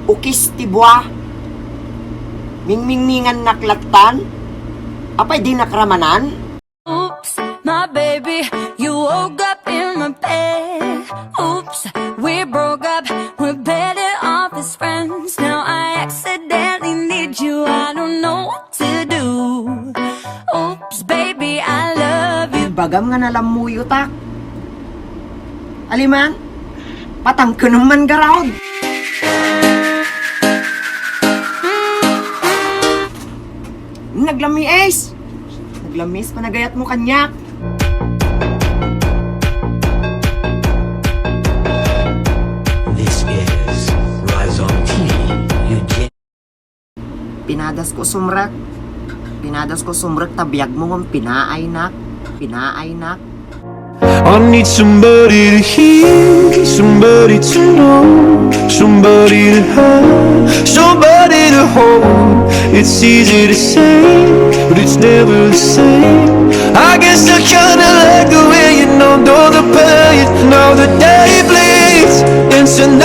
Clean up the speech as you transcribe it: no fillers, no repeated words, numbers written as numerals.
ukis tibwa, mingmingan naklatan, apay di nakramanan. Oops, my baby, you woke up in my bed. Oops, we broke up, we're better off as friends. Now I accidentally need you, I don't know what to do. Oops, baby, I love you. Bagam nga nalamuyo tak. Aliman, patang ka naman garawd. Naglamis! Naglamis, panagayat mo kanyak. This is Rise on TV. Pinadas ko sumrak. Pinadas ko sumrak, tabiyag mo ng pinaay nak. Pinaay nak. I need somebody to hear, somebody to know, somebody to have, somebody to hold. It's easy to say, but it's never the same. I guess I kinda like the way you know all the pain. Now the day bleeds into night.